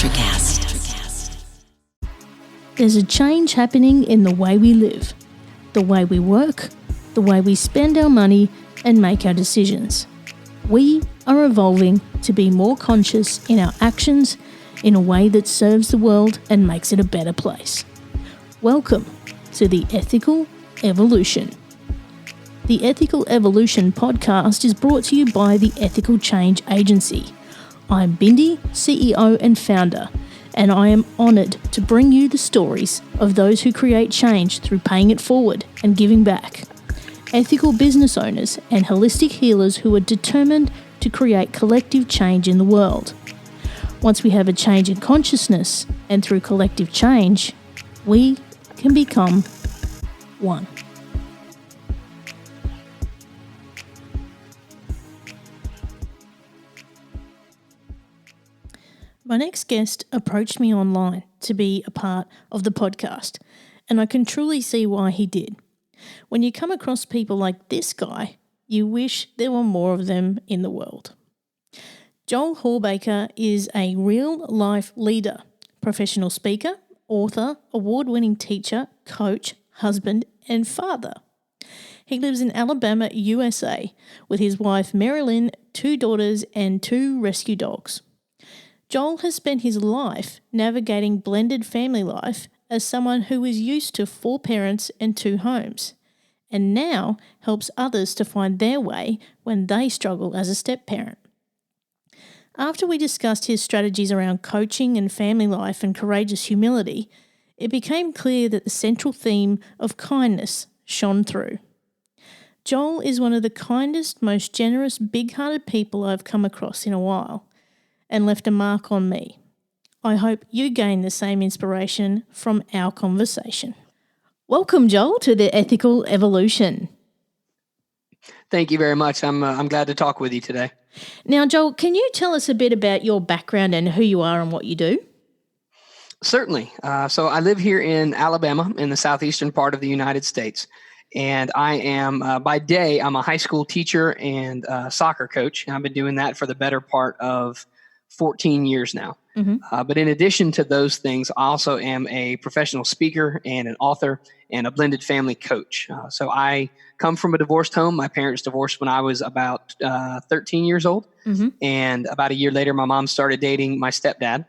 Electrocast. There's a change happening in the way we live, the way we work, the way we spend our money and make our decisions. We are evolving to be more conscious in our actions in a way that serves the world and makes it a better place. Welcome to the Ethical Evolution. The Ethical Evolution podcast is brought to you by the Ethical Change Agency. I'm Bindi, CEO and founder, and I am honoured to bring you the stories of those who create change through paying it forward and giving back. Ethical business owners and holistic healers who are determined to create collective change in the world. Once we have a change in consciousness, and through collective change, we can become one. My next guest approached me online to be a part of the podcast, and I can truly see why he did. When you come across people like this guy, you wish there were more of them in the world. Joel Hawbaker is a real-life leader, professional speaker, author, award-winning teacher, coach, husband, and father. He lives in Alabama, USA, with his wife Maryellyn, 2 daughters, and 2 rescue dogs. Joel has spent his life navigating blended family life as someone who is used to 4 parents and 2 homes, and now helps others to find their way when they struggle as a step-parent. After we discussed his strategies around coaching and family life and courageous humility, it became clear that the central theme of kindness shone through. Joel is one of the kindest, most generous, big-hearted people I've come across in a while, and left a mark on me. I hope you gain the same inspiration from our conversation. Welcome, Joel, to the Ethical Evolution. Thank you very much. I'm glad to talk with you today. Now, Joel, can you tell us a bit about your background and who you are and what you do? Certainly. So I live here in Alabama in the southeastern part of the United States. And I am, by day, I'm a high school teacher and soccer coach. And I've been doing that for the better part of 14 years now. Mm-hmm. But in addition to those things, I also am a professional speaker and an author and a blended family coach. So I come from a divorced home. My parents divorced when I was about 13 years old. Mm-hmm. And about a year later, my mom started dating my stepdad.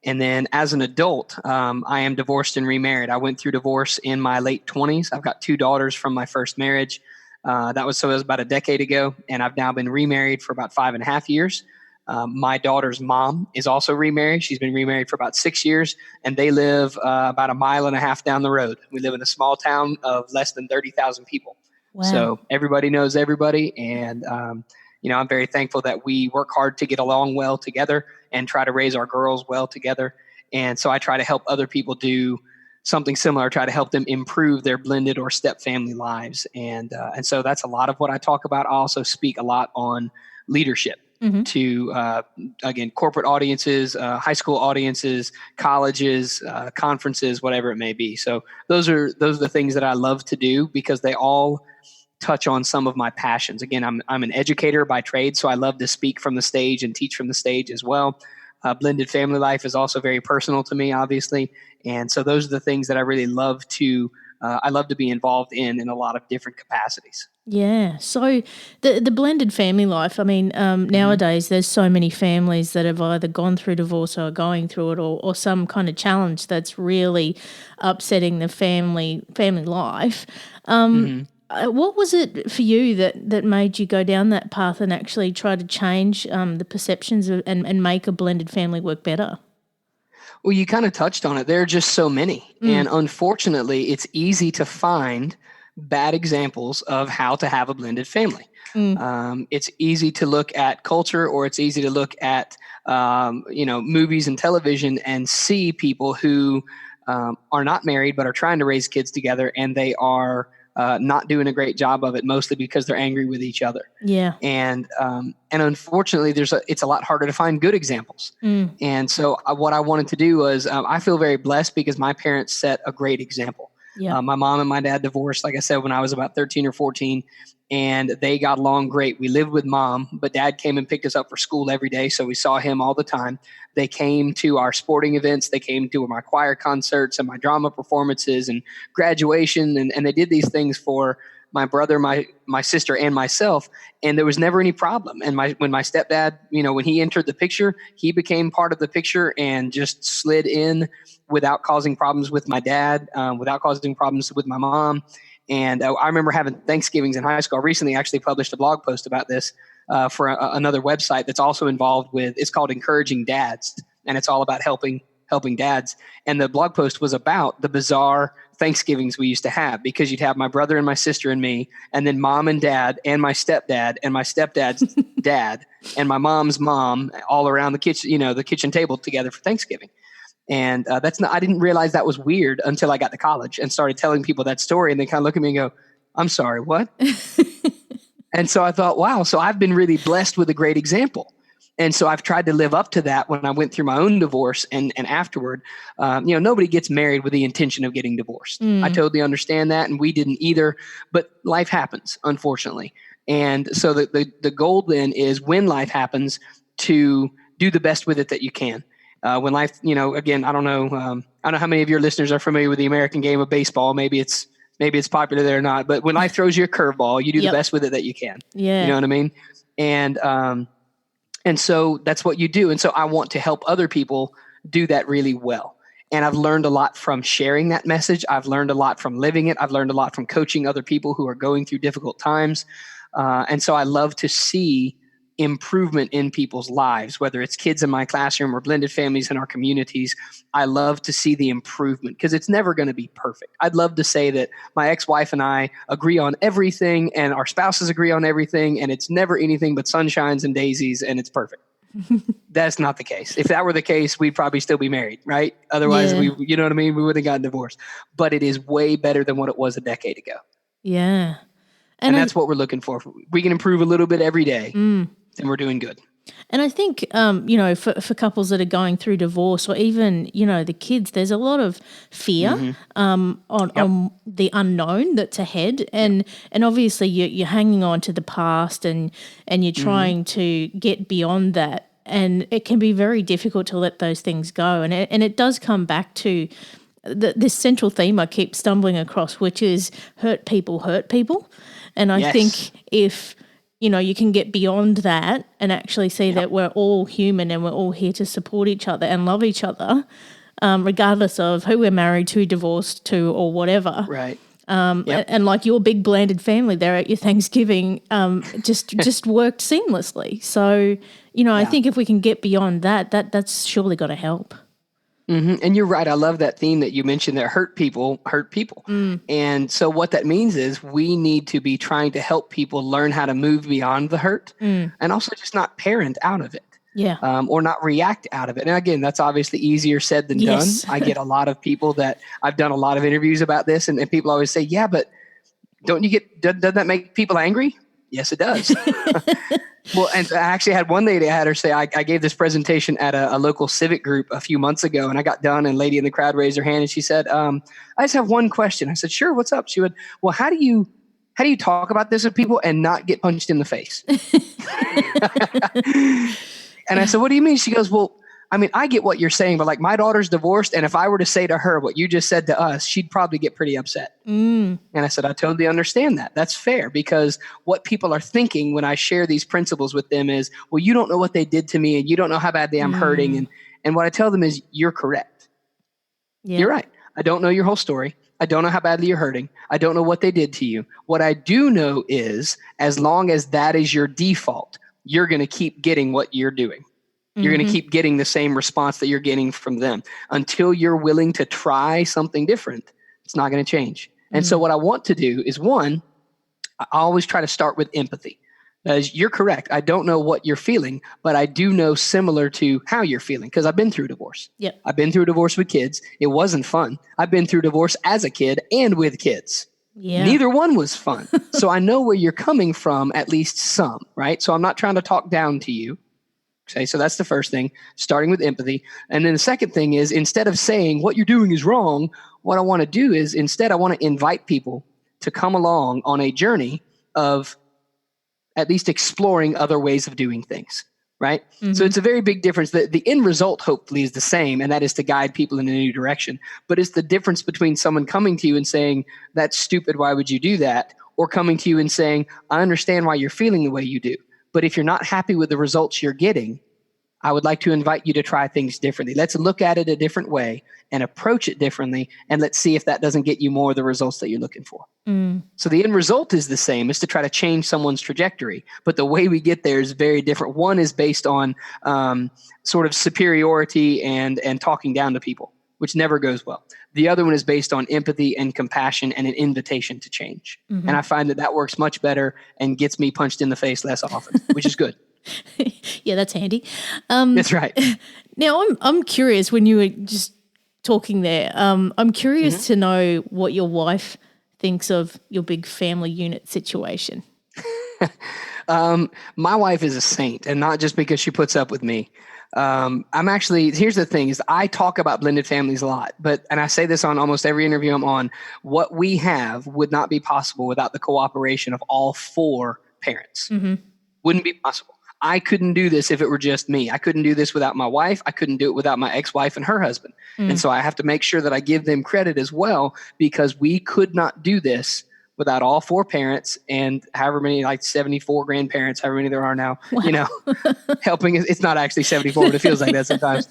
And then as an adult, I am divorced and remarried. I went through divorce in my late 20s. I've got 2 daughters from my first marriage. That was about a decade ago. And I've now been remarried for about 5.5 years. My daughter's mom is also remarried. She's been remarried for about 6 years, and they live about 1.5 miles down the road. We live in a small town of less than 30,000 people. Wow. So everybody knows everybody. And, I'm very thankful that we work hard to get along well together and try to raise our girls well together. And so I try to help other people do something similar, try to help them improve their blended or step family lives. And so that's a lot of what I talk about. I also speak a lot on leadership. Mm-hmm. To, again, corporate audiences, high school audiences, colleges, conferences, whatever it may be. So those are the things that I love to do because they all touch on some of my passions. Again, I'm an educator by trade, so I love to speak from the stage and teach from the stage as well. Blended family life is also very personal to me, obviously. And so those are the things that I really love to be involved in a lot of different capacities. Yeah. So the blended family life, I mean, nowadays there's so many families that have either gone through divorce or are going through it or some kind of challenge that's really upsetting the family life. What was it for you that made you go down that path and actually try to change the perceptions and make a blended family work better? Well, you kind of touched on it. There are just so many. And unfortunately, it's easy to find bad examples of how to have a blended family. It's easy to look at culture, or it's easy to look at, movies and television and see people who are not married but are trying to raise kids together, and they are not doing a great job of it, mostly because they're angry with each other. Yeah. And unfortunately, it's a lot harder to find good examples. And so what I wanted to do was, I feel very blessed because my parents set a great example. Yeah. My mom and my dad divorced, like I said, when I was about 13 or 14, and they got along great. We lived with mom, but dad came and picked us up for school every day, so we saw him all the time. They came to our sporting events. They came to my choir concerts and my drama performances and graduation, and they did these things for my brother, my sister, and myself, and there was never any problem. And when my stepdad, when he entered the picture, he became part of the picture and just slid in without causing problems with my dad, without causing problems with my mom. And I remember having Thanksgivings in high school. I recently actually published a blog post about this for another website that's also involved with. It's called Encouraging Dads, and it's all about helping dads. And the blog post was about the bizarre Thanksgivings we used to have, because you'd have my brother and my sister and me, and then mom and dad and my stepdad's dad and my mom's mom all around the kitchen, the kitchen table together for Thanksgiving. And I didn't realize that was weird until I got to college and started telling people that story, and they kind of look at me and go, "I'm sorry, what?" And so I thought, wow, so I've been really blessed with a great example. And so I've tried to live up to that when I went through my own divorce and afterward. Nobody gets married with the intention of getting divorced. I totally understand that, and we didn't either. But life happens, unfortunately. And so the goal then is, when life happens, to do the best with it that you can. When life, again, I don't know how many of your listeners are familiar with the American game of baseball. Maybe it's popular there or not. But when life throws you a curveball, you do the best with it that you can. Yeah. You know what I mean? And so that's what you do. And so I want to help other people do that really well. And I've learned a lot from sharing that message. I've learned a lot from living it. I've learned a lot from coaching other people who are going through difficult times. And so I love to see improvement in people's lives, whether it's kids in my classroom or blended families in our communities. I love to see the improvement, because it's never going to be perfect. I'd love to say that my ex-wife and I agree on everything and our spouses agree on everything, and it's never anything but sunshines and daisies and it's perfect. That's not the case. If that were the case, we'd probably still be married, right? Otherwise, you know what I mean? We would have gotten divorced. But it is way better than what it was a decade ago. Yeah. And that's what we're looking for. We can improve a little bit every day. Then we're doing good. And I think, for couples that are going through divorce, or even, the kids, there's a lot of fear on the unknown that's ahead. And obviously you're hanging on to the past and you're trying to get beyond that. And it can be very difficult to let those things go. And it does come back to this central theme I keep stumbling across, which is hurt people. And I think if you can get beyond that and actually see that we're all human and we're all here to support each other and love each other, regardless of who we're married to, divorced to, or whatever. Right. And like your big blended family there at your Thanksgiving, just worked seamlessly. So, I think if we can get beyond that's surely got to help. And you're right. I love that theme that you mentioned there. Hurt people. And so what that means is we need to be trying to help people learn how to move beyond the hurt and also just not parent out of it. Yeah. Or not react out of it. And again, that's obviously easier said than done. I get a lot of people that I've done a lot of interviews about this, and people always say, yeah, but doesn't that make people angry? Yes, it does. Well, and I actually had one lady, I had her say, I gave this presentation at a local civic group a few months ago, and I got done, and a lady in the crowd raised her hand, and she said, I just have one question. I said, sure, what's up? She went, well, how do you talk about this with people and not get punched in the face? And I said, what do you mean? She goes, well, I mean, I get what you're saying, but like my daughter's divorced, and if I were to say to her what you just said to us, she'd probably get pretty upset. And I said, I totally understand that. That's fair, because what people are thinking when I share these principles with them is, well, you don't know what they did to me, and you don't know how badly I'm hurting. And what I tell them is, you're correct. Yeah. You're right. I don't know your whole story. I don't know how badly you're hurting. I don't know what they did to you. What I do know is, as long as that is your default, you're going to keep getting what you're doing. You're going to keep getting the same response that you're getting from them until you're willing to try something different. It's not going to change. And so what I want to do is, one, I always try to start with empathy. As you're correct. I don't know what you're feeling, but I do know similar to how you're feeling, because I've been through divorce. Yep. I've been through divorce with kids. It wasn't fun. I've been through divorce as a kid and with kids. Yeah. Neither one was fun. So I know where you're coming from, at least some, right? So I'm not trying to talk down to you. Okay, so that's the first thing, starting with empathy. And then the second thing is, instead of saying what you're doing is wrong, what I want to do is instead I want to invite people to come along on a journey of at least exploring other ways of doing things, right? So it's a very big difference. The end result hopefully is the same, and that is to guide people in a new direction. But it's the difference between someone coming to you and saying, that's stupid, why would you do that? Or coming to you and saying, I understand why you're feeling the way you do. But if you're not happy with the results you're getting, I would like to invite you to try things differently. Let's look at it a different way and approach it differently. And let's see if that doesn't get you more of the results that you're looking for. So the end result is the same, is to try to change someone's trajectory. But the way we get there is very different. One is based on sort of superiority and talking down to people, which never goes well. The other one is based on empathy and compassion and an invitation to change. And I find that works much better and gets me punched in the face less often, which is good. Yeah, that's handy. That's right. Now, I'm curious, when you were just talking there, I'm curious to know what your wife thinks of your big family unit situation. My wife is a saint, and not just because she puts up with me. Here's the thing, is I talk about blended families a lot, and I say this on almost every interview I'm on, what we have would not be possible without the cooperation of all four parents. Wouldn't be possible. I couldn't do this if it were just me. I couldn't do this without my wife. I couldn't do it without my ex-wife and her husband. And so I have to make sure that I give them credit as well, because we could not do this without all four parents and however many, like 74 grandparents, however many there are now, helping. It's not actually 74, but it feels like that sometimes.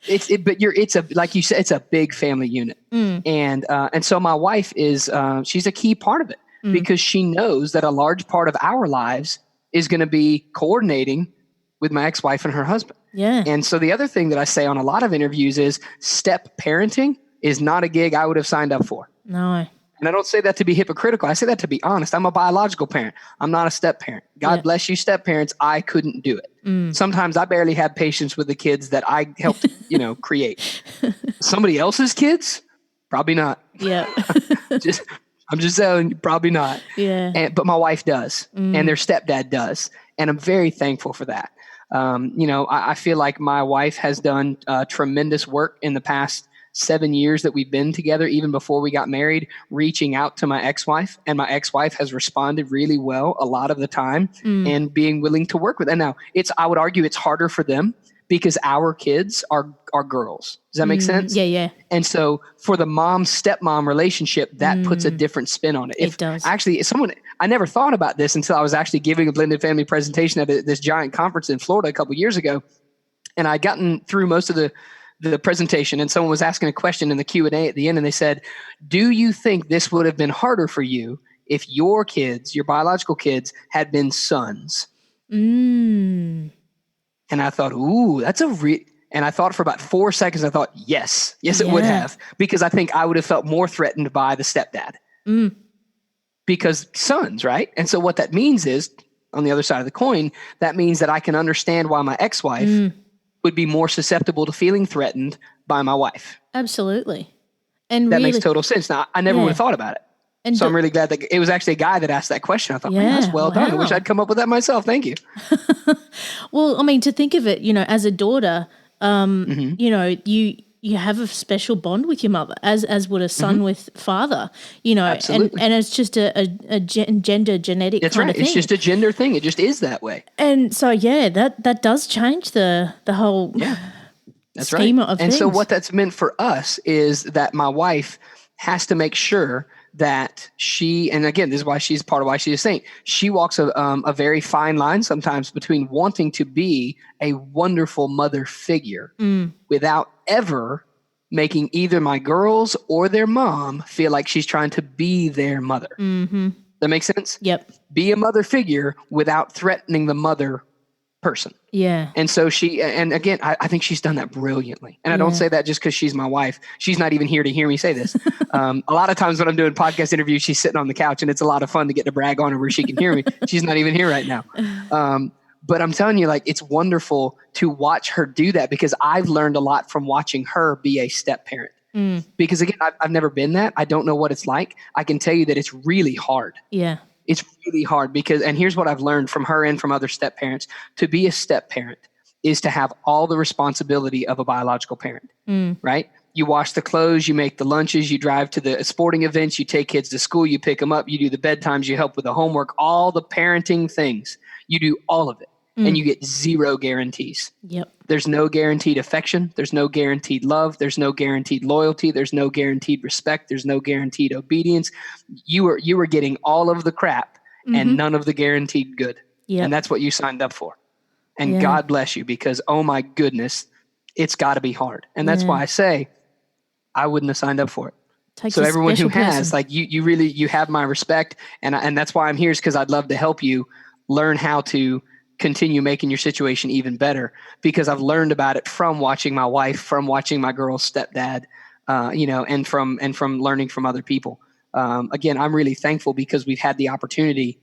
Like you said, it's a big family unit. And so my wife is, she's a key part of it, because she knows that a large part of our lives is going to be coordinating with my ex-wife and her husband. Yeah. And so the other thing that I say on a lot of interviews is step parenting is not a gig I would have signed up for. No. And I don't say that to be hypocritical. I say that to be honest. I'm a biological parent. I'm not a step parent. God bless you, step parents. I couldn't do it. Sometimes I barely have patience with the kids that I helped, create. Somebody else's kids? Probably not. Yeah. I'm just saying, probably not. Yeah. But my wife does, and their stepdad does. And I'm very thankful for that. I feel like my wife has done tremendous work in the past 7 years that we've been together, even before we got married, reaching out to my ex-wife. And my ex-wife has responded really well a lot of the time and being willing to work with. And now I would argue it's harder for them because our kids are girls. Does that make sense? Yeah. And so for the mom-stepmom relationship, that puts a different spin on it. It does. Actually, I never thought about this until I was actually giving a blended family presentation at this giant conference in Florida a couple years ago. And I'd gotten through most of the presentation, and someone was asking a question in the Q&A at the end, and they said, do you think this would have been harder for you if your kids, your biological kids, had been sons? And I thought, ooh, that's and I thought for about 4 seconds, I thought, yes, it would have, because I think I would have felt more threatened by the stepdad. Because sons, right? And so what that means is, on the other side of the coin, that means that I can understand why my ex-wife would be more susceptible to feeling threatened by my wife. Absolutely. And that really, makes total sense. Now, I never would have thought about it. And so I'm really glad that it was actually a guy that asked that question. I thought, man, that's well done. I wish I'd come up with that myself. Thank you. Well, I mean, to think of it, as a daughter, you have a special bond with your mother, as would a son with father, Absolutely. and it's just a gender genetic That's kind right. of thing. It's just a gender thing. It just is that way. And so, that does change the whole schema of things. And so what that's meant for us is that my wife has to make sure that and again, this is why she's part of why she's a saint. She walks a very fine line sometimes between wanting to be a wonderful mother figure without ever making either my girls or their mom feel like she's trying to be their mother. That makes sense? Yep. Be a mother figure without threatening the mother person. Yeah. And so and again, I think she's done that brilliantly. And I don't say that just because she's my wife. She's not even here to hear me say this. A lot of times when I'm doing podcast interviews, she's sitting on the couch, and it's a lot of fun to get to brag on her where she can hear me. She's not even here right now. But I'm telling you, like, it's wonderful to watch her do that, because I've learned a lot from watching her be a step parent. Because again, I've never been that. I don't know what it's like. I can tell you that it's really hard. Yeah. It's really hard and here's what I've learned from her and from other step parents: to be a step parent is to have all the responsibility of a biological parent, right? You wash the clothes, you make the lunches, you drive to the sporting events, you take kids to school, you pick them up, you do the bedtimes, you help with the homework, all the parenting things. You do all of it, and you get zero guarantees. Yep. There's no guaranteed affection. There's no guaranteed love. There's no guaranteed loyalty. There's no guaranteed respect. There's no guaranteed obedience. You are getting all of the crap and none of the guaranteed good. Yep. And that's what you signed up for. And Yeah. God bless you, because, oh my goodness, it's got to be hard. And that's why I say I wouldn't have signed up for it. Takes So a everyone who special has, person. like, you really, you have my respect. And that's why I'm here, is because I'd love to help you learn how to continue making your situation even better, because I've learned about it from watching my wife, from watching my girl's stepdad, and from learning from other people. Again, I'm really thankful because we've had the opportunity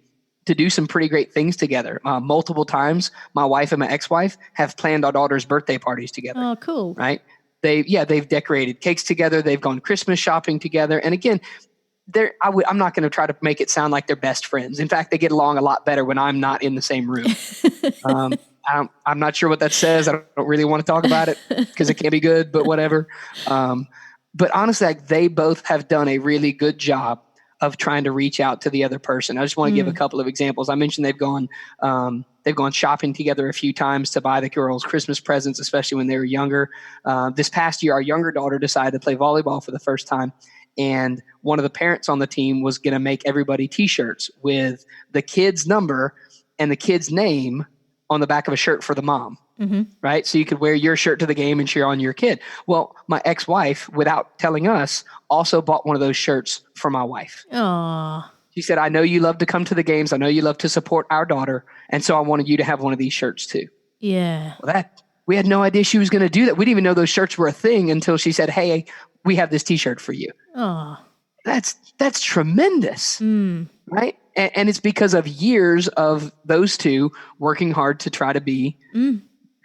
to do some pretty great things together. Multiple times, my wife and my ex-wife have planned our daughter's birthday parties together. Oh, cool. Right? They've decorated cakes together. They've gone Christmas shopping together. And again, I'm not going to try to make it sound like they're best friends. In fact, they get along a lot better when I'm not in the same room. I'm not sure what that says. I don't really want to talk about it because it can't be good, but whatever. But honestly, like, they both have done a really good job of trying to reach out to the other person. I just want to give a couple of examples. I mentioned they've gone shopping together a few times to buy the girls Christmas presents, especially when they were younger. This past year, our younger daughter decided to play volleyball for the first time. And one of the parents on the team was going to make everybody T-shirts with the kid's number and the kid's name on the back of a shirt for the mom. Right? So you could wear your shirt to the game and cheer on your kid. Well, my ex-wife, without telling us, also bought one of those shirts for my wife. Aw. She said, I know you love to come to the games. I know you love to support our daughter. And so I wanted you to have one of these shirts too. Yeah. Well, we had no idea she was going to do that. We didn't even know those shirts were a thing until she said, hey, we have this T-shirt for you. Aw. That's tremendous. Right? And it's because of years of those two working hard to try to be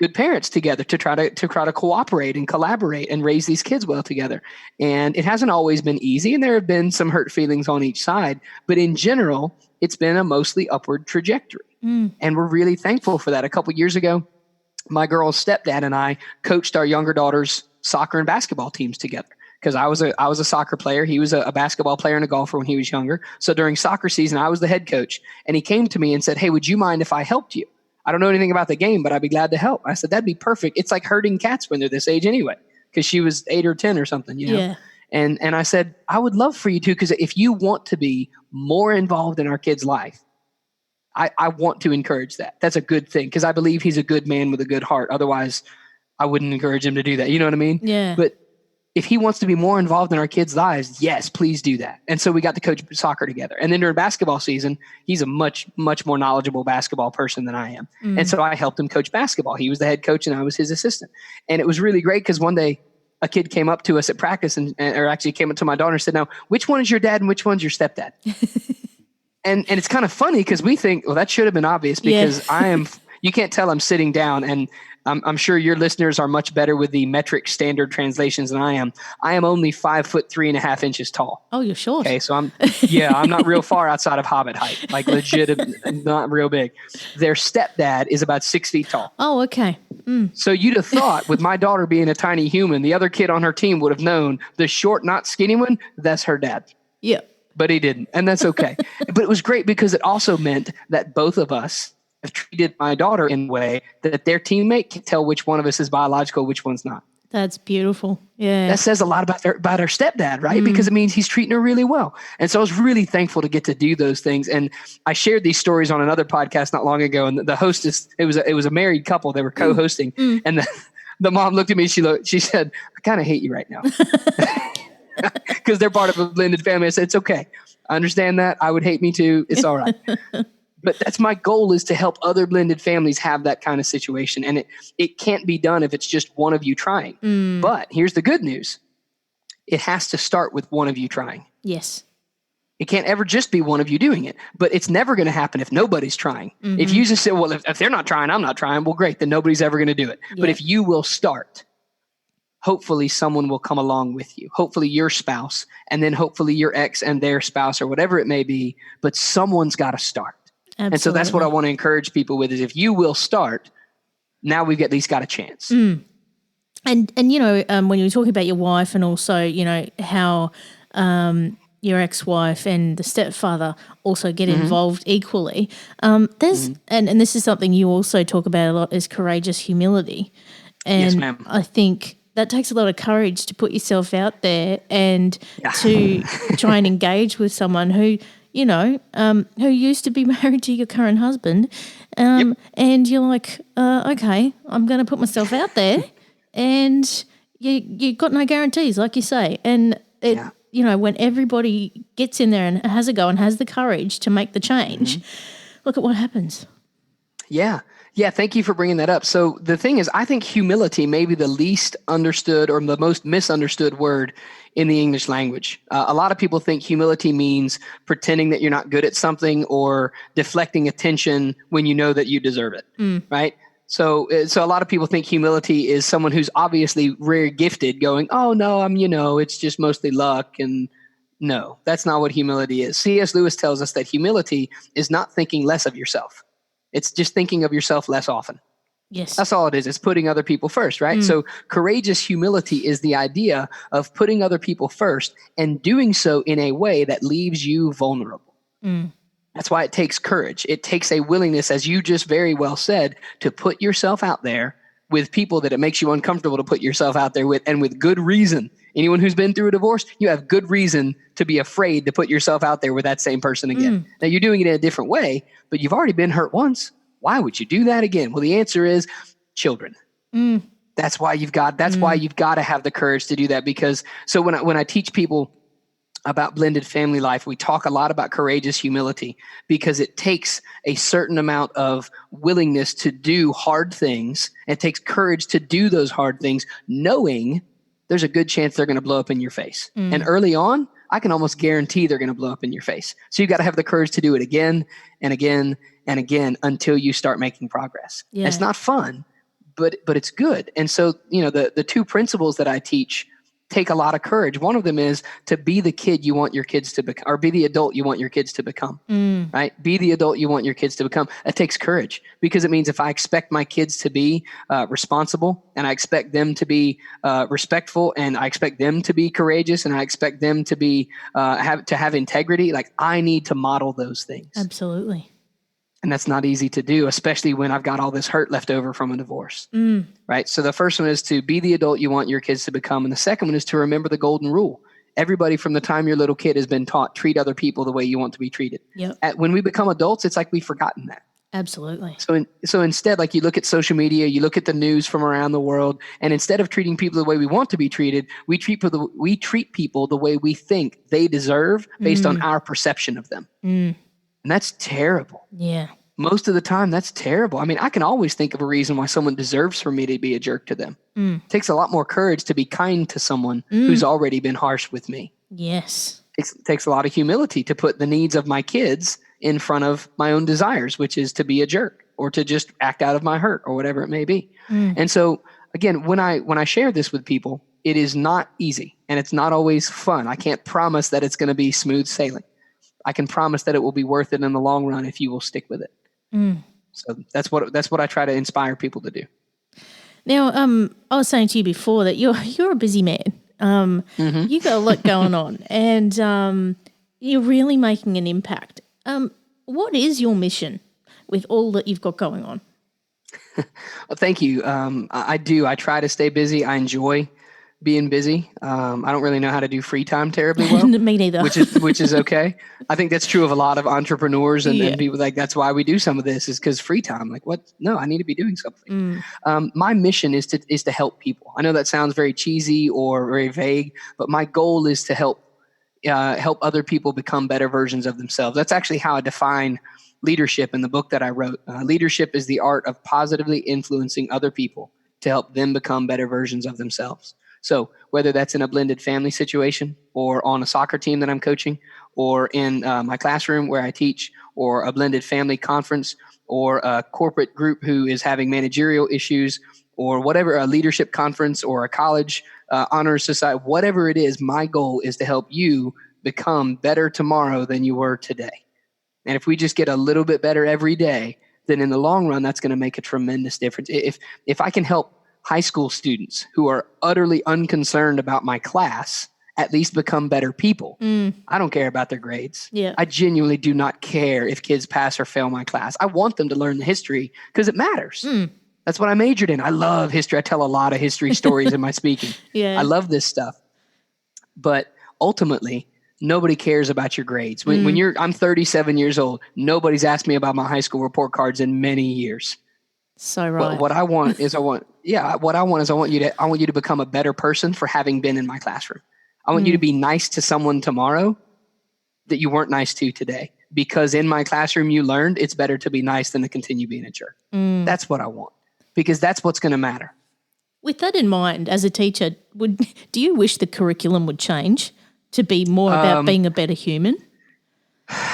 good parents together, to try to cooperate and collaborate and raise these kids well together. And it hasn't always been easy, and there have been some hurt feelings on each side, but in general, it's been a mostly upward trajectory. And we're really thankful for that. A couple years ago, my girl's stepdad and I coached our younger daughter's soccer and basketball teams together. Because I was a soccer player. He was a basketball player and a golfer when he was younger. So during soccer season, I was the head coach. And he came to me and said, hey, would you mind if I helped you? I don't know anything about the game, but I'd be glad to help. I said, that'd be perfect. It's like herding cats when they're this age anyway, because she was 8 or 10 or something, you know? Yeah. And I said, I would love for you to, because if you want to be more involved in our kid's life, I want to encourage that. That's a good thing, because I believe he's a good man with a good heart. Otherwise, I wouldn't encourage him to do that. You know what I mean? Yeah. But if he wants to be more involved in our kids' lives, yes, please do that. And so we got to coach soccer together. And then during basketball season, he's a much, much more knowledgeable basketball person than I am. And so I helped him coach basketball. He was the head coach and I was his assistant. And it was really great because one day a kid came up to us at practice or actually came up to my daughter and said, now, which one is your dad and which one's your stepdad? and it's kind of funny because we think, well, that should have been obvious because you can't tell I'm sitting down, and I'm sure your listeners are much better with the metric standard translations than I am. I am only 5'3.5" tall. Oh, you're short. Okay, so I'm not real far outside of hobbit height, like legit, not real big. Their stepdad is about 6 feet tall. Oh, okay. So you'd have thought, with my daughter being a tiny human, the other kid on her team would have known the short, not skinny one, that's her dad. Yeah. But he didn't, and that's okay. But it was great because it also meant that both of us have treated my daughter in a way that their teammate can tell which one of us is biological, which one's not. That's beautiful. Yeah. That says a lot about her stepdad, right? Because it means he's treating her really well. And so I was really thankful to get to do those things. And I shared these stories on another podcast not long ago. And the hostess, it was a married couple. They were co-hosting. And the mom looked at me. She said, I kind of hate you right now. Because they're part of a blended family. I said, it's okay. I understand that. I would hate me too. It's all right. But that's my goal, is to help other blended families have that kind of situation. And it can't be done if it's just one of you trying. But here's the good news. It has to start with one of you trying. Yes. It can't ever just be one of you doing it. But it's never going to happen if nobody's trying. If you just say, well, if they're not trying, I'm not trying. Well, great. Then nobody's ever going to do it. Yeah. But if you will start, hopefully someone will come along with you. Hopefully your spouse, and then hopefully your ex and their spouse, or whatever it may be. But someone's got to start. Absolutely. And so that's what I want to encourage people with, is if you will start, now we've at least got a chance. And you know, when you were talking about your wife and also, you know, how your ex-wife and the stepfather also get involved equally, there's and this is something you also talk about a lot, is courageous humility. And Yes, ma'am. I think that takes a lot of courage to put yourself out there and to try and engage with someone who, you know, who used to be married to your current husband. And you're like, okay, I'm going to put myself out there. And you got no guarantees, like you say. And, you know, when everybody gets in there and has a go and has the courage to make the change, look at what happens. Yeah. Yeah. Thank you for bringing that up. So the thing is, I think humility may be the least understood or the most misunderstood word in the English language. A lot of people think humility means pretending that you're not good at something or deflecting attention when you know that you deserve it. Right. So a lot of people think humility is someone who's obviously rare gifted going, oh no, you know, it's just mostly luck. And no, that's not what humility is. C.S. Lewis tells us that humility is not thinking less of yourself. It's just thinking of yourself less often. Yes. That's all it is. It's putting other people first, right? So courageous humility is the idea of putting other people first and doing so in a way that leaves you vulnerable. That's why it takes courage. It takes a willingness, as you just very well said, to put yourself out there with people that it makes you uncomfortable to put yourself out there with, and with good reason. Anyone who's been through a divorce, you have good reason to be afraid to put yourself out there with that same person again. Now, you're doing it in a different way, but you've already been hurt once. Why would you do that again? Well, the answer is children. That's why you've got to have the courage to do that. Because so when I teach people about blended family life, we talk a lot about courageous humility, because it takes a certain amount of willingness to do hard things. It takes courage to do those hard things, knowing there's a good chance they're going to blow up in your face. And early on, I can almost guarantee they're going to blow up in your face. So you've got to have the courage to do it again and again and again until you start making progress. Yeah. It's not fun, but it's good. And so, you know, the two principles that I teach take a lot of courage. One of them is to be the kid you want your kids to become, or be the adult you want your kids to become, right? Be the adult you want your kids to become. It takes courage, because it means if I expect my kids to be responsible, and I expect them to be respectful, and I expect them to be courageous, and I expect them to be have integrity, like I need to model those things. Absolutely. And that's not easy to do, especially when I've got all this hurt left over from a divorce, right? So the first one is to be the adult you want your kids to become. And the second one is to remember the golden rule. Everybody from the time your little kid has been taught, treat other people the way you want to be treated. Yep. When we become adults, it's like we've forgotten that. Absolutely. So instead, like you look at social media, you look at the news from around the world, and instead of treating people the way we want to be treated, we treat people the way we think they deserve based on our perception of them. And that's terrible. Yeah. Most of the time, that's terrible. I mean, I can always think of a reason why someone deserves for me to be a jerk to them. It takes a lot more courage to be kind to someone who's already been harsh with me. Yes. It takes a lot of humility to put the needs of my kids in front of my own desires, which is to be a jerk or to just act out of my hurt or whatever it may be. And so, again, when I share this with people, it is not easy and it's not always fun. I can't promise that it's going to be smooth sailing. I can promise that it will be worth it in the long run if you will stick with it. So that's what I try to inspire people to do. Now, I was saying to you before that you're a busy man. You got a lot going on, and you're really making an impact. What is your mission with all that you've got going on? Well, thank you. I do. I try to stay busy. I enjoy being busy. I don't really know how to do free time terribly well. Me neither. which is okay. I think that's true of a lot of entrepreneurs and people. Like, that's why we do some of this, is because free time. Like, what? No, I need to be doing something. My mission is to help people. I know that sounds very cheesy or very vague, but my goal is to help other people become better versions of themselves. That's actually how I define leadership in the book that I wrote. Leadership is the art of positively influencing other people to help them become better versions of themselves. So whether that's in a blended family situation or on a soccer team that I'm coaching, or in my classroom where I teach, or a blended family conference, or a corporate group who is having managerial issues, or whatever, a leadership conference or a college honors society, whatever it is, my goal is to help you become better tomorrow than you were today. And if we just get a little bit better every day, then in the long run, that's going to make a tremendous difference. If I can help high school students who are utterly unconcerned about my class at least become better people. I don't care about their grades. Yeah. I genuinely do not care if kids pass or fail my class. I want them to learn the history because it matters. That's what I majored in. I love history. I tell a lot of history stories in my speaking. Yeah. I love this stuff. But ultimately, nobody cares about your grades. When I'm 37 years old, nobody's asked me about my high school report cards in many years. So right. What I want is I want you to become a better person for having been in my classroom. I want you to be nice to someone tomorrow that you weren't nice to today, because in my classroom you learned it's better to be nice than to continue being a jerk. That's what I want, because that's what's going to matter. With that in mind, as a teacher, do you wish the curriculum would change to be more about being a better human?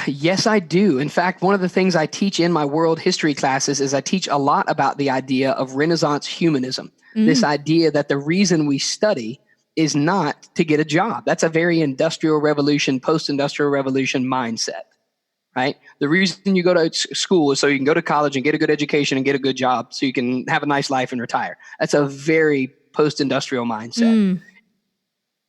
Yes, I do. In fact, one of the things I teach in my world history classes is I teach a lot about the idea of Renaissance humanism. This idea that the reason we study is not to get a job. That's a very industrial revolution, post-industrial revolution mindset, right? The reason you go to school is so you can go to college and get a good education and get a good job so you can have a nice life and retire. That's a very post-industrial mindset.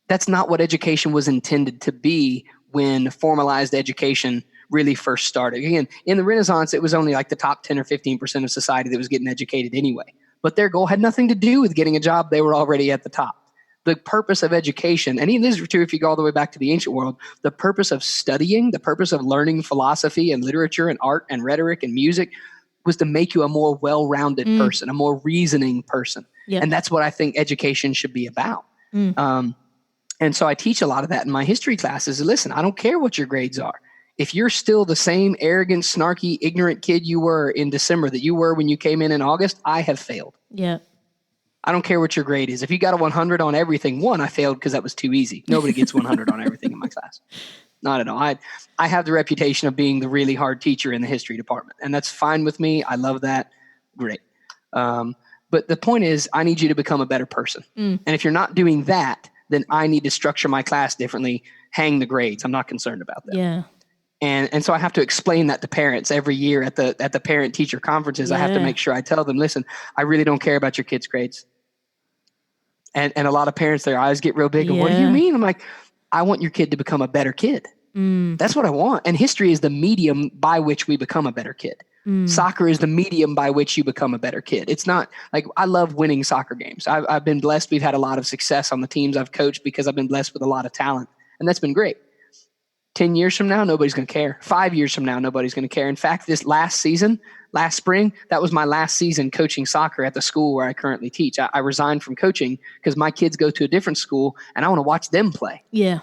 That's not what education was intended to be when formalized education really first started. Again, in the Renaissance, it was only like the top 10 or 15% of society that was getting educated anyway. But their goal had nothing to do with getting a job. They were already at the top. The purpose of education, and even this is true if you go all the way back to the ancient world, the purpose of studying, the purpose of learning philosophy and literature and art and rhetoric and music was to make you a more well-rounded person, a more reasoning person. Yep. And that's what I think education should be about. And so I teach a lot of that in my history classes. Listen, I don't care what your grades are. If you're still the same arrogant, snarky, ignorant kid you were in December that you were when you came in August, I have failed. Yeah. I don't care what your grade is. If you got a 100 on everything, one, I failed because that was too easy. Nobody gets 100 on everything in my class. Not at all. I have the reputation of being the really hard teacher in the history department, and that's fine with me. I love that. Great. But the point is, I need you to become a better person. And if you're not doing that, then I need to structure my class differently, hang the grades. I'm not concerned about that. Yeah. And so I have to explain that to parents every year at the parent teacher conferences. Yeah. I have to make sure I tell them, listen, I really don't care about your kids' grades. And a lot of parents, their eyes get real big. Yeah. What do you mean? I'm like, I want your kid to become a better kid. That's what I want. And history is the medium by which we become a better kid. Soccer is the medium by which you become a better kid. It's not like I love winning soccer games. I've been blessed. We've had a lot of success on the teams I've coached because I've been blessed with a lot of talent. And that's been great. 10 years from now, nobody's going to care. 5 years from now, nobody's going to care. In fact, this last spring, that was my last season coaching soccer at the school where I currently teach. I resigned from coaching because my kids go to a different school and I want to watch them play. Yeah.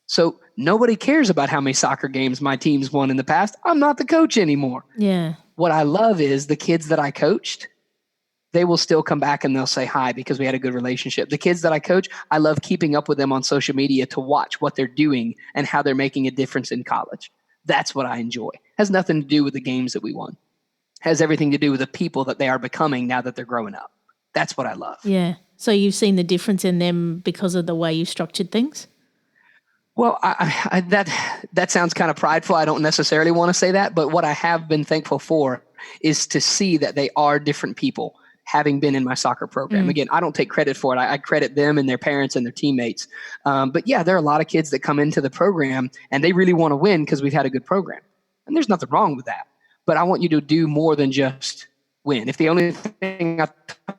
So nobody cares about how many soccer games my team's won in the past. I'm not the coach anymore. Yeah. What I love is the kids that I coached, they will still come back and they'll say hi because we had a good relationship. The kids that I coach, I love keeping up with them on social media to watch what they're doing and how they're making a difference in college. That's what I enjoy. Has nothing to do with the games that we won. Has everything to do with the people that they are becoming now that they're growing up. That's what I love. Yeah. So you've seen the difference in them because of the way you structured things? Well, that sounds kind of prideful. I don't necessarily want to say that, but what I have been thankful for is to see that they are different people having been in my soccer program. Again, I don't take credit for it. I credit them and their parents and their teammates. But yeah, there are a lot of kids that come into the program and they really want to win because we've had a good program. And there's nothing wrong with that. But I want you to do more than just win. If the only thing I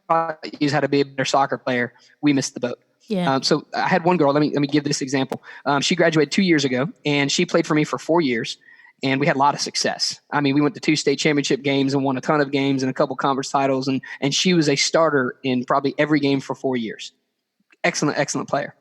taught you is how to be a better soccer player, we missed the boat. Yeah. So I had one girl, let me give this example. She graduated 2 years ago and she played for me for 4 years and we had a lot of success. I mean, we went to 2 state championship games and won a ton of games and a couple conference titles. And she was a starter in probably every game for 4 years. Excellent player.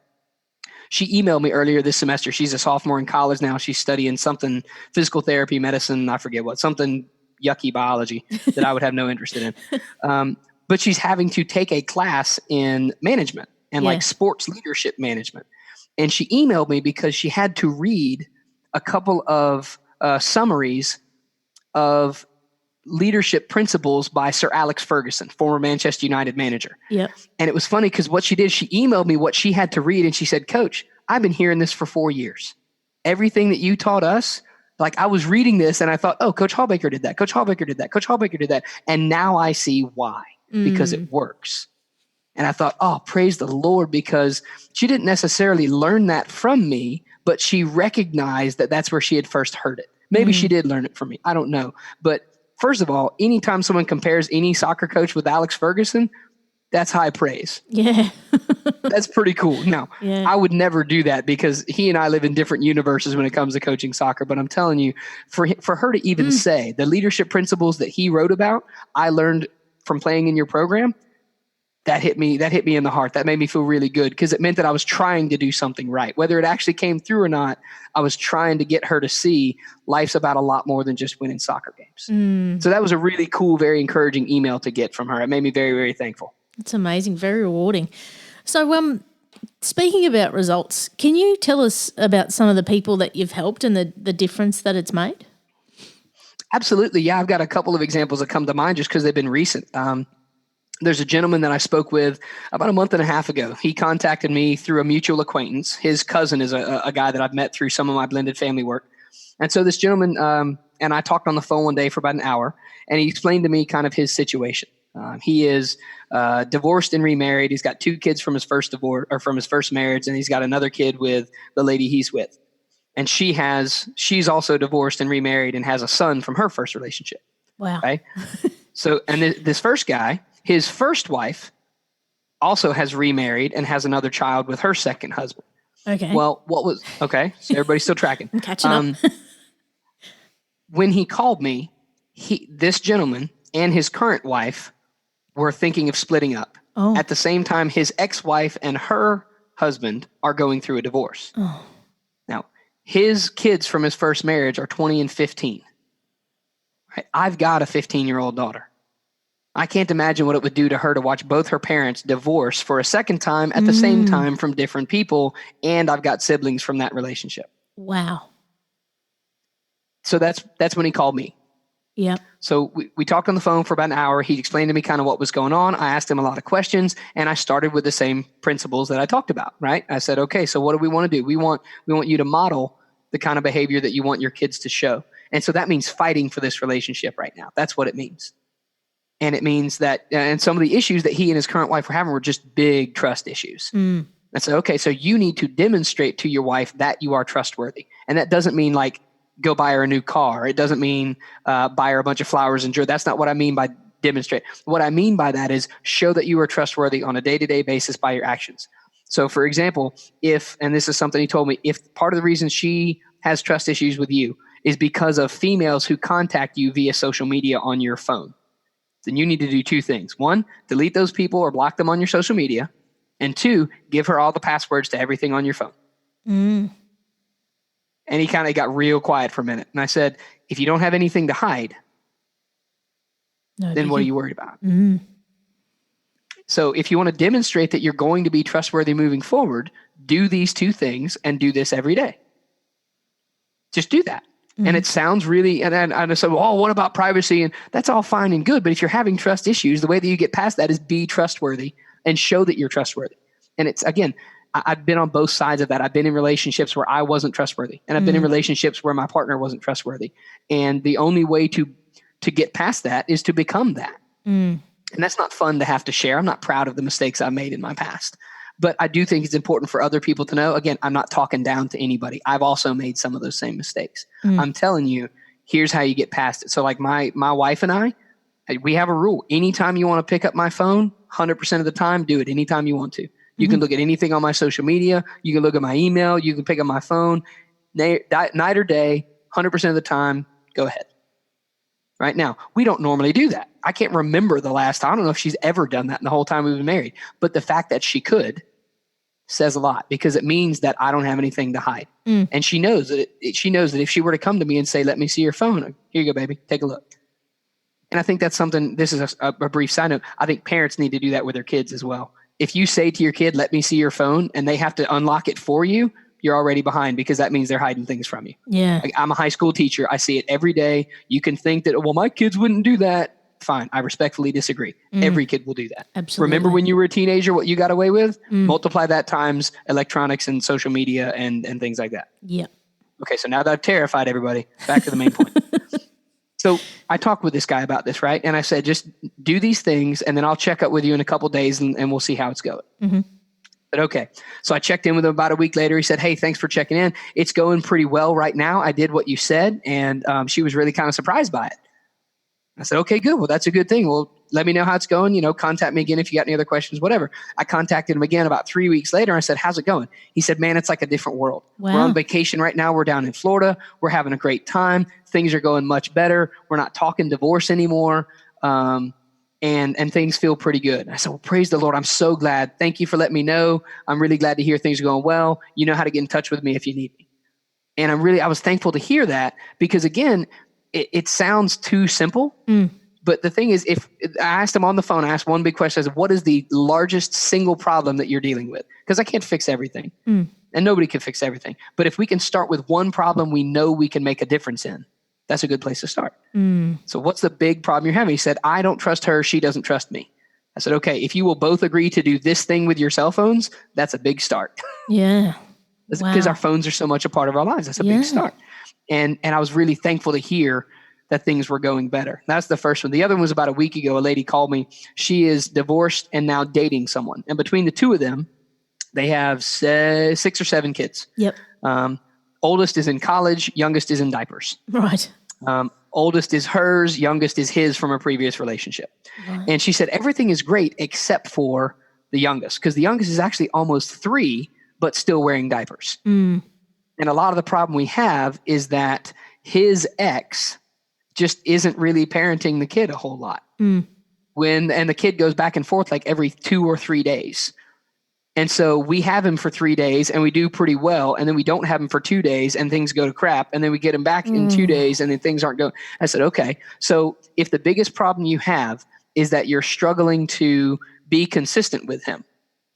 She emailed me earlier this semester. She's a sophomore in college now. She's studying something, physical therapy, medicine, I forget what, something yucky biology that I would have no interest in. But she's having to take a class in management. And like sports leadership management. And she emailed me because she had to read a couple of summaries of leadership principles by Sir Alex Ferguson, former Manchester United manager. Yep. And it was funny because what she did, she emailed me what she had to read. And she said, Coach, I've been hearing this for 4 years. Everything that you taught us, Like I was reading this and I thought, oh, Coach Hawbaker did that. Coach Hawbaker did that. Coach Hawbaker did that. And now I see why, because it works. And I thought, oh, praise the Lord, because she didn't necessarily learn that from me, but she recognized that that's where she had first heard it. Maybe she did learn it from me. I don't know. But first of all, anytime someone compares any soccer coach with Alex Ferguson, that's high praise. Yeah. That's pretty cool. Now, Yeah. I would never do that because he and I live in different universes when it comes to coaching soccer. But I'm telling you, for her to even say the leadership principles that he wrote about, I learned from playing in your program, that hit me in the heart. That made me feel really good because it meant that I was trying to do something right. Whether it actually came through or not, I was trying to get her to see life's about a lot more than just winning soccer games. So that was a really cool, very encouraging email to get from her. It made me very, very thankful. It's amazing, very rewarding. So speaking about results, can you tell us about some of the people that you've helped and the difference that it's made? Absolutely. Yeah, I've got a couple of examples that come to mind just because they've been recent. There's a gentleman that I spoke with about a month and a half ago. He contacted me through a mutual acquaintance. His cousin is a guy that I've met through some of my blended family work. And so this gentleman and I talked on the phone one day for about an hour, and he explained to me kind of his situation. He is divorced and remarried. He's got 2 kids from his first divorce or from his first marriage, and he's got another kid with the lady he's with. And she's also divorced and remarried and has a son from her first relationship. Wow. Okay. So, and this first guy, his first wife also has remarried and has another child with her second husband. Okay. Well, okay. So everybody's still tracking. I'm catching up. When he called me, this gentleman and his current wife were thinking of splitting up. Oh. At the same time, his ex-wife and her husband are going through a divorce. Oh. Now, his kids from his first marriage are 20 and 15. Right? I've got a 15-year-old daughter. I can't imagine what it would do to her to watch both her parents divorce for a second time at the same time from different people, and I've got siblings from that relationship. Wow. So that's when he called me. Yeah. So we talked on the phone for about an hour. He explained to me kind of what was going on. I asked him a lot of questions, and I started with the same principles that I talked about, right? I said, okay, so what do we want to do? We want you to model the kind of behavior that you want your kids to show. And so that means fighting for this relationship right now. That's what it means. And it means that, and some of the issues that he and his current wife were having were just big trust issues. I said, okay, so you need to demonstrate to your wife that you are trustworthy. And that doesn't mean like go buy her a new car. It doesn't mean buy her a bunch of flowers and jewelry. That's not what I mean by demonstrate. What I mean by that is show that you are trustworthy on a day-to-day basis by your actions. So for example, and this is something he told me, if part of the reason she has trust issues with you is because of females who contact you via social media on your phone, then you need to do 2 things. 1, delete those people or block them on your social media. And 2, give her all the passwords to everything on your phone. And he kind of got real quiet for a minute. And I said, if you don't have anything to hide, then what are you worried about? So if you want to demonstrate that you're going to be trustworthy moving forward, do these 2 things and do this every day. Just do that. And it sounds really, and I said, well, what about privacy? And that's all fine and good. But if you're having trust issues, the way that you get past that is be trustworthy and show that you're trustworthy. And it's, again, I've been on both sides of that. I've been in relationships where I wasn't trustworthy, and I've been in relationships where my partner wasn't trustworthy. And the only way to get past that is to become that. And that's not fun to have to share. I'm not proud of the mistakes I made in my past. But I do think it's important for other people to know. Again, I'm not talking down to anybody. I've also made some of those same mistakes. I'm telling you, here's how you get past it. So like my wife and I, we have a rule. Anytime you want to pick up my phone, 100% of the time, do it anytime you want to. You can look at anything on my social media. You can look at my email. You can pick up my phone. Night or day, 100% of the time, go ahead. Right now, we don't normally do that. I can't remember the last time. I don't know if she's ever done that in the whole time we've been married. But the fact that she could says a lot, because it means that I don't have anything to hide. And she knows that she knows that if she were to come to me and say, let me see your phone, here you go, baby, take a look. And I think that's something, this is a brief side note. I think parents need to do that with their kids as well. If you say to your kid, let me see your phone, and they have to unlock it for you, you're already behind, because that means they're hiding things from you. Yeah. Like, I'm a high school teacher. I see it every day. You can think that, well, my kids wouldn't do that. Fine. I respectfully disagree. Every kid will do that. Absolutely. Remember when you were a teenager, what you got away with? Multiply that times electronics and social media and things like that. Yeah. Okay, so now that I've terrified everybody, back to the main point. So I talked with this guy about this, right? And I said, just do these things, and then I'll check up with you in a couple of days, and we'll see how it's going. Mm-hmm. But okay. So I checked in with him about a week later. He said, hey, thanks for checking in. It's going pretty well right now. I did what you said, and she was really kind of surprised by it. I said, okay, good. Well, that's a good thing. Well, let me know how it's going. Contact me again if you got any other questions, whatever. I contacted him again about 3 weeks later. I said, how's it going? He said, man, it's like a different world. Wow. We're on vacation right now. We're down in Florida. We're having a great time. Things are going much better. We're not talking divorce anymore. And things feel pretty good. I said, well, praise the Lord. I'm so glad. Thank you for letting me know. I'm really glad to hear things are going well. You know how to get in touch with me if you need me. And I was thankful to hear that because, again, it sounds too simple. But the thing is, if I asked him on the phone, I asked one big question. I said, what is the largest single problem that you're dealing with? Because I can't fix everything. And nobody can fix everything. But if we can start with one problem we know we can make a difference in, that's a good place to start. So what's the big problem you're having? He said, I don't trust her. She doesn't trust me. I said, okay, if you will both agree to do this thing with your cell phones, that's a big start. Yeah. Because our phones are so much a part of our lives. That's a big start. And I was really thankful to hear that things were going better. That's the first one. The other one was about a week ago. A lady called me. She is divorced and now dating someone. And between the two of them, they have 6 or 7 kids. Yep. Oldest is in college. Youngest is in diapers. Right. Oldest is hers. Youngest is his from a previous relationship. Right. And she said, everything is great except for the youngest, because the youngest is actually almost 3, but still wearing diapers. And a lot of the problem we have is that his ex just isn't really parenting the kid a whole lot. And the kid goes back and forth like every 2 or 3 days. And so we have him for 3 days and we do pretty well. And then we don't have him for 2 days and things go to crap. And then we get him back in 2 days and then things aren't going. I said, okay, so if the biggest problem you have is that you're struggling to be consistent with him,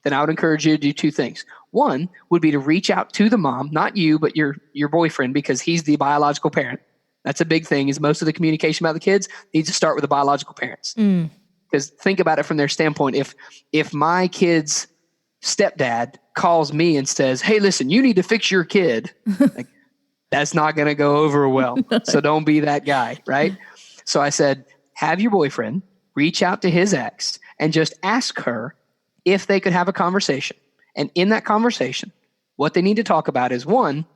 then I would encourage you to do 2 things. One would be to reach out to the mom, not you, but your boyfriend, because he's the biological parent. That's a big thing, is most of the communication about the kids needs to start with the biological parents. Because think about it from their standpoint. If my kid's stepdad calls me and says, hey, listen, you need to fix your kid, like, that's not going to go over well. No. So don't be that guy, right? So I said, have your boyfriend reach out to his ex and just ask her if they could have a conversation. And in that conversation, what they need to talk about is, one,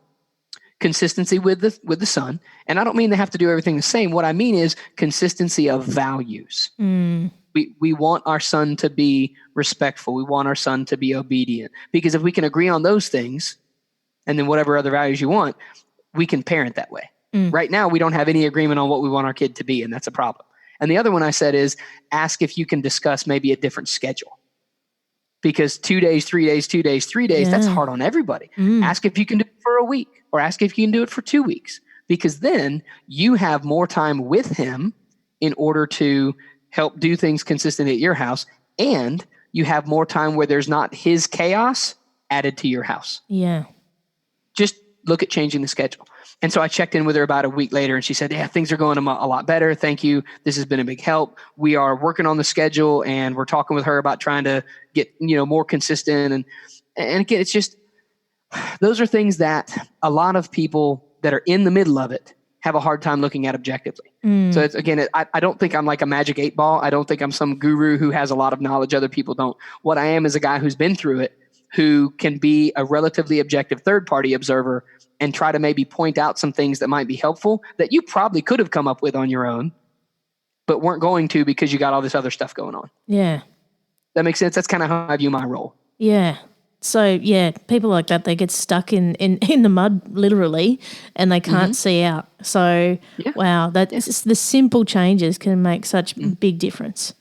consistency with the son. And I don't mean they have to do everything the same. What I mean is consistency of values. We want our son to be respectful. We want our son to be obedient. Because if we can agree on those things, and then whatever other values you want, we can parent that way. Right now, we don't have any agreement on what we want our kid to be, and that's a problem. And the other one I said is, ask if you can discuss maybe a different schedule. Because 2 days, 3 days, 2 days, 3 days, that's hard on everybody. Ask if you can do it for a week, or ask if you can do it for 2 weeks, because then you have more time with him in order to help do things consistently at your house, and you have more time where there's not his chaos added to your house. Yeah. Just look at changing the schedule. And so I checked in with her about a week later, and she said, yeah, things are going a lot better. Thank you. This has been a big help. We are working on the schedule, and we're talking with her about trying to get, more consistent. And again, it's just, those are things that a lot of people that are in the middle of it have a hard time looking at objectively. So it's, again, I don't think I'm like a magic 8 ball. I don't think I'm some guru who has a lot of knowledge other people don't. What I am is a guy who's been through it, who can be a relatively objective third-party observer and try to maybe point out some things that might be helpful that you probably could have come up with on your own, but weren't going to because you got all this other stuff going on. Yeah. That makes sense? That's kind of how I view my role. Yeah. So, yeah, people like that, they get stuck in the mud, literally, and they can't see out. So, wow, just the simple changes can make such a big difference.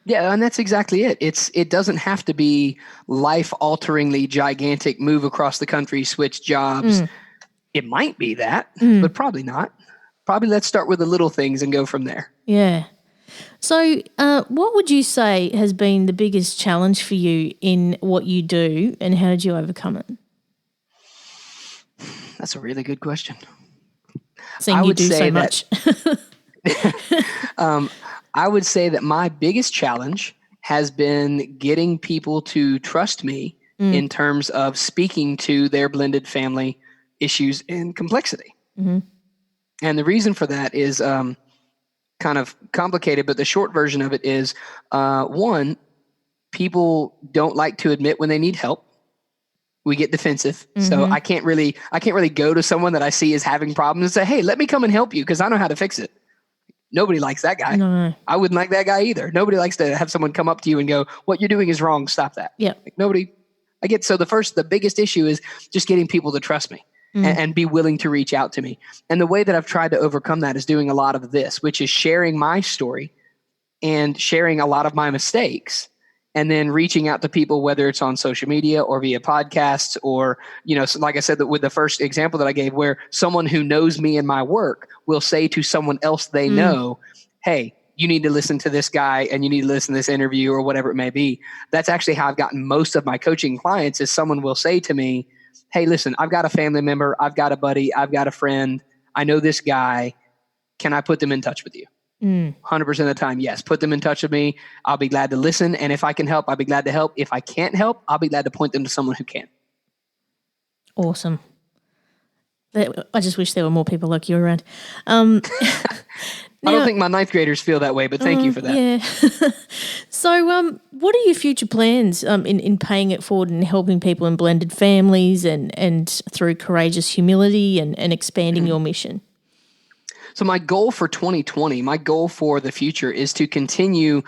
Yeah, and that's exactly it. It doesn't have to be life-alteringly gigantic, move across the country, switch jobs. It might be that, but probably not. Probably let's start with the little things and go from there. Yeah. So what would you say has been the biggest challenge for you in what you do, and how did you overcome it? That's a really good question. Seeing you do so much. I would say that my biggest challenge has been getting people to trust me in terms of speaking to their blended family issues and complexity. Mm-hmm. And the reason for that is kind of complicated, but the short version of it is one, people don't like to admit when they need help. We get defensive. So I can't really go to someone that I see is having problems and say, hey, let me come and help you because I know how to fix it. Nobody likes that guy. No. I wouldn't like that guy either. Nobody likes to have someone come up to you and go, what you're doing is wrong. Stop that. Yeah. Like nobody. So the biggest issue is just getting people to trust me and be willing to reach out to me. And the way that I've tried to overcome that is doing a lot of this, which is sharing my story and sharing a lot of my mistakes, and then reaching out to people, whether it's on social media or via podcasts or, so like I said, that with the first example that I gave, where someone who knows me and my work will say to someone else they know, hey, you need to listen to this guy and you need to listen to this interview or whatever it may be. That's actually how I've gotten most of my coaching clients is someone will say to me, hey, listen, I've got a family member, I've got a buddy, I've got a friend, I know this guy. Can I put them in touch with you? 100% of the time, yes. Put them in touch with me. I'll be glad to listen. And if I can help, I'll be glad to help. If I can't help, I'll be glad to point them to someone who can. Awesome. I just wish there were more people like you around. I don't think my ninth graders feel that way, but thank you for that. Yeah. So what are your future plans in paying it forward and helping people in blended families and through courageous humility and expanding your mission? So my goal for 2020, my goal for the future is to continue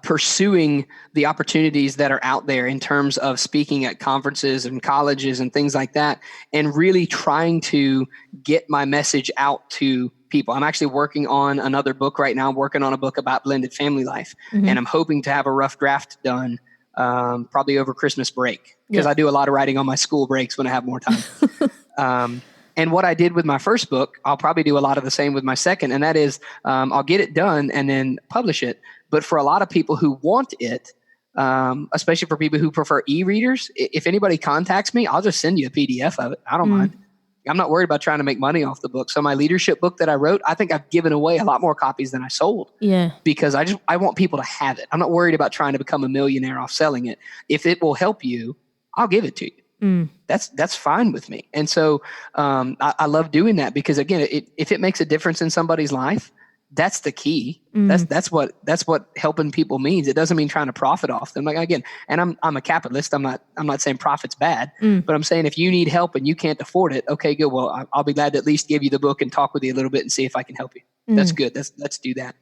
pursuing the opportunities that are out there in terms of speaking at conferences and colleges and things like that, and really trying to get my message out to people. I'm actually working on another book right now. I'm working on a book about blended family life, and I'm hoping to have a rough draft done probably over Christmas break, because I do a lot of writing on my school breaks when I have more time. And what I did with my first book, I'll probably do a lot of the same with my second. And that is I'll get it done and then publish it. But for a lot of people who want it, especially for people who prefer e-readers, if anybody contacts me, I'll just send you a PDF of it. I don't mind. I'm not worried about trying to make money off the book. So my leadership book that I wrote, I think I've given away a lot more copies than I sold. Yeah. Because I want people to have it. I'm not worried about trying to become a millionaire off selling it. If it will help you, I'll give it to you. That's fine with me. And so I love doing that because, again, if it makes a difference in somebody's life, that's the key. That's what helping people means. It doesn't mean trying to profit off them. Like, again, and I'm a capitalist. I'm not saying profit's bad, but I'm saying if you need help and you can't afford it, okay, good. Well, I'll be glad to at least give you the book and talk with you a little bit and see if I can help you. That's good. Let's do that.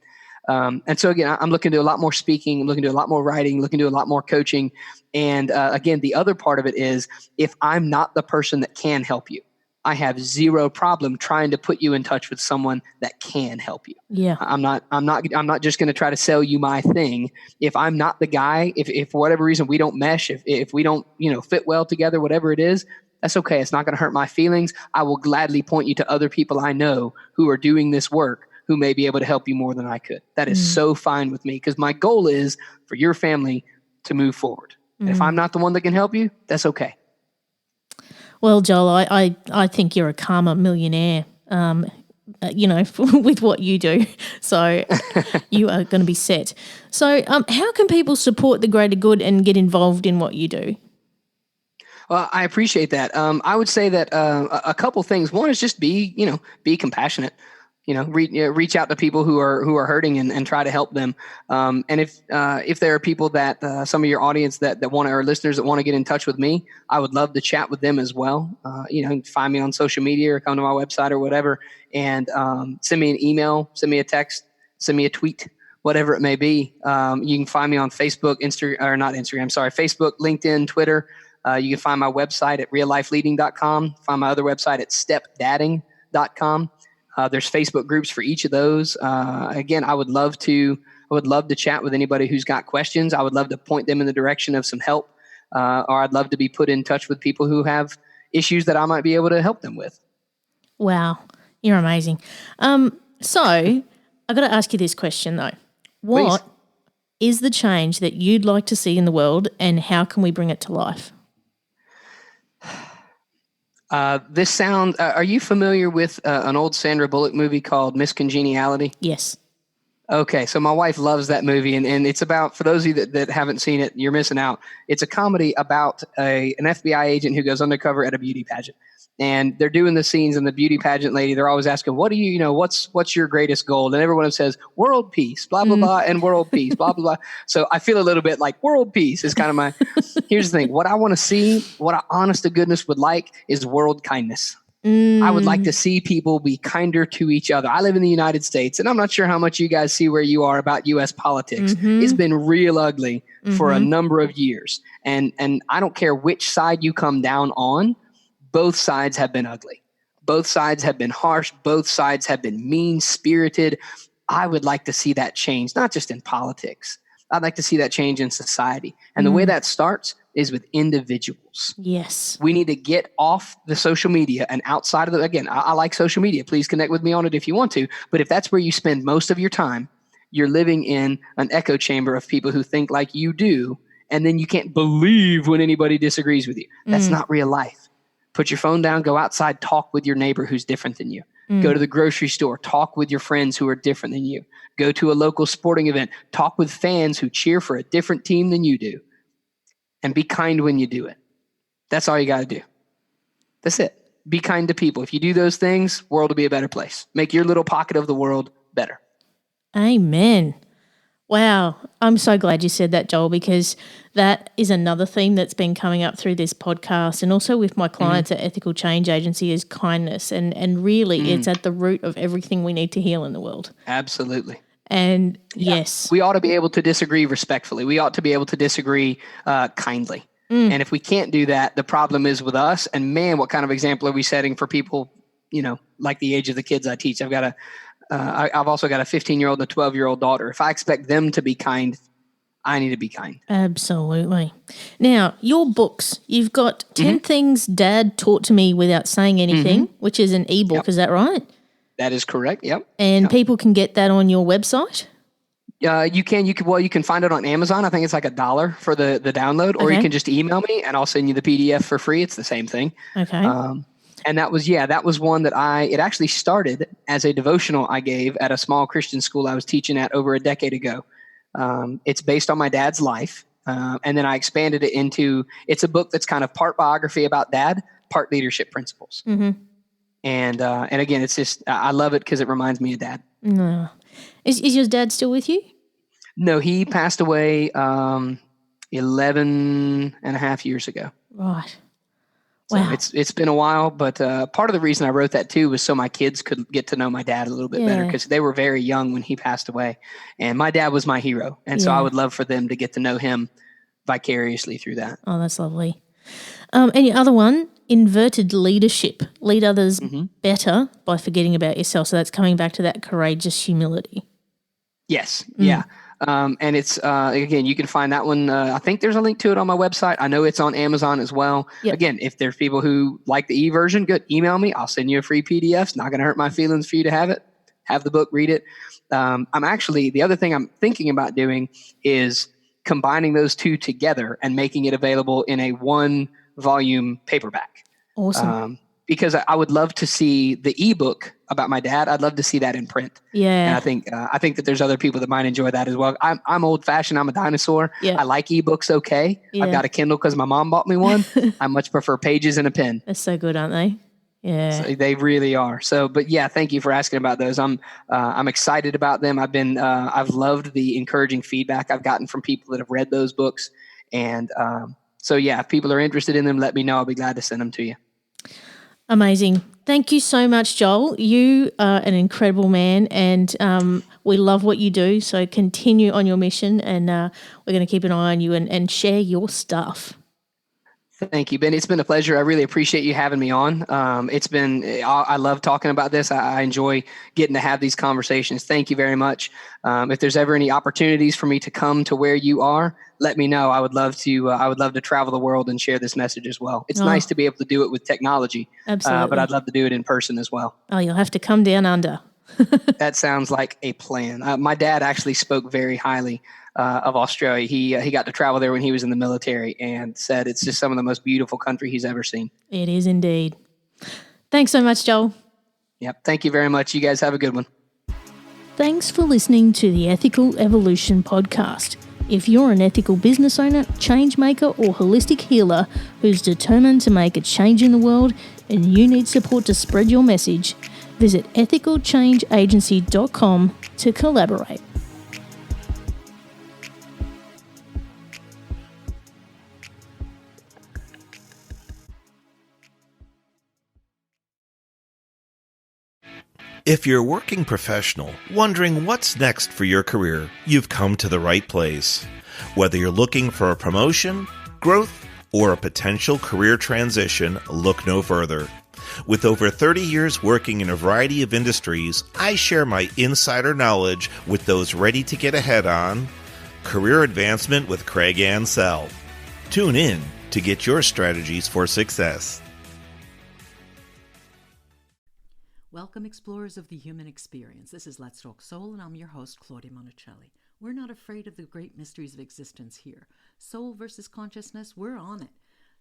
And so again, I'm looking to do a lot more speaking, I'm looking to do a lot more writing, looking to do a lot more coaching. And again, the other part of it is if I'm not the person that can help you, I have zero problem trying to put you in touch with someone that can help you. Yeah. I'm not just going to try to sell you my thing. If I'm not the guy, if for whatever reason we don't mesh, if we don't, fit well together, whatever it is, that's okay. It's not going to hurt my feelings. I will gladly point you to other people I know who are doing this work, who may be able to help you more than I could. That is so fine with me because my goal is for your family to move forward. And if I'm not the one that can help you, that's okay. Well, Joel, I think you're a karma millionaire, with what you do. So you are going to be set. So how can people support the greater good and get involved in what you do? Well, I appreciate that. I would say that a couple things. One is just be compassionate. Reach out to people who are hurting and try to help them. And if there are people that some of your audience that want or listeners that want to get in touch with me, I would love to chat with them as well. Find me on social media or come to my website or whatever, and send me an email, send me a text, send me a tweet, whatever it may be. You can find me on Facebook, Facebook, LinkedIn, Twitter. You can find my website at reallifeleading.com. Find my other website at stepdadding.com. There's Facebook groups for each of those. Again, I would love to chat with anybody who's got questions. I would love to point them in the direction of some help, or I'd love to be put in touch with people who have issues that I might be able to help them with. Wow, you're amazing. So I've got to ask you this question though. What is the change that you'd like to see in the world, and how can we bring it to life? Are you familiar with an old Sandra Bullock movie called Miss Congeniality? Yes. Okay, so my wife loves that movie, and it's about, for those of you that haven't seen it, you're missing out. It's a comedy about an FBI agent who goes undercover at a beauty pageant. And they're doing the scenes, and the beauty pageant lady, they're always asking, what do what's your greatest goal? And everyone says world peace, blah, blah, blah, and world peace, blah, blah, blah. So I feel a little bit like world peace is kind of my, here's the thing. What I want to see, what I honest to goodness would like is world kindness. I would like to see people be kinder to each other. I live in the United States, and I'm not sure how much you guys see where you are about U.S. politics. It's been real ugly for a number of years. And I don't care which side you come down on, both sides have been ugly. Both sides have been harsh. Both sides have been mean-spirited. I would like to see that change, not just in politics. I'd like to see that change in society. And the way that starts is with individuals. Yes. We need to get off the social media and outside of again, I like social media. Please connect with me on it if you want to. But if that's where you spend most of your time, you're living in an echo chamber of people who think like you do. And then you can't believe when anybody disagrees with you. That's not real life. Put your phone down, go outside, talk with your neighbor who's different than you. Go to the grocery store, talk with your friends who are different than you. Go to a local sporting event, talk with fans who cheer for a different team than you do. And be kind when you do it. That's all you got to do. That's it. Be kind to people. If you do those things, world will be a better place. Make your little pocket of the world better. Amen. Wow. I'm so glad you said that, Joel, because that is another theme that's been coming up through this podcast and also with my clients at Ethical Change Agency is kindness. And really it's at the root of everything we need to heal in the world. Absolutely. And yes. We ought to be able to disagree respectfully. We ought to be able to disagree kindly. And if we can't do that, the problem is with us. And man, what kind of example are we setting for people, like the age of the kids I teach? I've also got a 15-year-old and a 12-year-old daughter. If I expect them to be kind, I need to be kind. Absolutely. Now, your books, you've got 10 Things Dad Taught to Me Without Saying Anything, which is an ebook. Yep. Is that right? That is correct. Yep. And people can get that on your website? You can find it on Amazon. I think it's like $1 for the download, or you can just email me and I'll send you the PDF for free. It's the same thing. Okay. And that was one that it actually started as a devotional I gave at a small Christian school I was teaching at over a decade ago. It's based on my dad's life. And then I expanded it into, it's a book that's kind of part biography about dad, part leadership principles. And again, it's just, I love it because it reminds me of dad. No. Is your dad still with you? No, he passed away 11 and a half years ago. Right. Wow. So it's been a while, but part of the reason I wrote that too was so my kids could get to know my dad a little bit better because they were very young when he passed away. And my dad was my hero. And so I would love for them to get to know him vicariously through that. Oh, that's lovely. And your other one, inverted leadership. Lead others better by forgetting about yourself. So that's coming back to that courageous humility. Yes. Yeah. And it's, again, you can find that one. I think there's a link to it on my website. I know it's on Amazon as well. Yep. Again, if there's people who like the e-version, good, email me. I'll send you a free PDF. It's not going to hurt my feelings for you to have it. Have the book, read it. The other thing I'm thinking about doing is combining those two together and making it available in a 1-volume paperback. Awesome. Because I would love to see the ebook about my dad. I'd love to see that in print. Yeah. And I think that there's other people that might enjoy that as well. I'm old fashioned. I'm a dinosaur. Yeah. I like ebooks. Okay. Yeah. I've got a Kindle because my mom bought me one. I much prefer pages and a pen. They're so good, aren't they? Yeah. So they really are. So, but yeah, thank you for asking about those. I'm excited about them. I've loved the encouraging feedback I've gotten from people that have read those books. And, so yeah, if people are interested in them, let me know. I'll be glad to send them to you. Amazing. Thank you so much, Joel. You are an incredible man and we love what you do. So continue on your mission and we're going to keep an eye on you and share your stuff. Thank you, Ben. It's been a pleasure. I really appreciate you having me on. I love talking about this. I enjoy getting to have these conversations. Thank you very much. If there's ever any opportunities for me to come to where you are, let me know. I would love to travel the world and share this message as well. It's nice to be able to do it with technology. Absolutely. But I'd love to do it in person as well. Oh, you'll have to come down under. That sounds like a plan. My dad actually spoke very highly of Australia. He got to travel there when he was in the military and said it's just some of the most beautiful country he's ever seen. It is indeed. Thanks so much, Joel. Yep. Thank you very much. You guys have a good one. Thanks for listening to the Ethical Evolution podcast. If you're an ethical business owner, change maker, or holistic healer who's determined to make a change in the world and you need support to spread your message, visit ethicalchangeagency.com to collaborate. If you're a working professional wondering what's next for your career, you've come to the right place. Whether you're looking for a promotion, growth, or a potential career transition, look no further. With over 30 years working in a variety of industries, I share my insider knowledge with those ready to get ahead on Career Advancement with Craig Ansell. Tune in to get your strategies for success. Welcome, explorers of the human experience. This is Let's Talk Soul, and I'm your host, Claudia Monticelli. We're not afraid of the great mysteries of existence here. Soul versus consciousness, we're on it.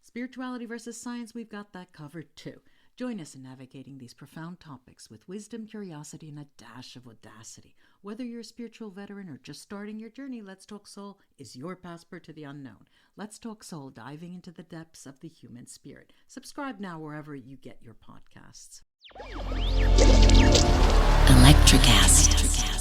Spirituality versus science, we've got that covered too. Join us in navigating these profound topics with wisdom, curiosity, and a dash of audacity. Whether you're a spiritual veteran or just starting your journey, Let's Talk Soul is your passport to the unknown. Let's Talk Soul, diving into the depths of the human spirit. Subscribe now wherever you get your podcasts. Electricast.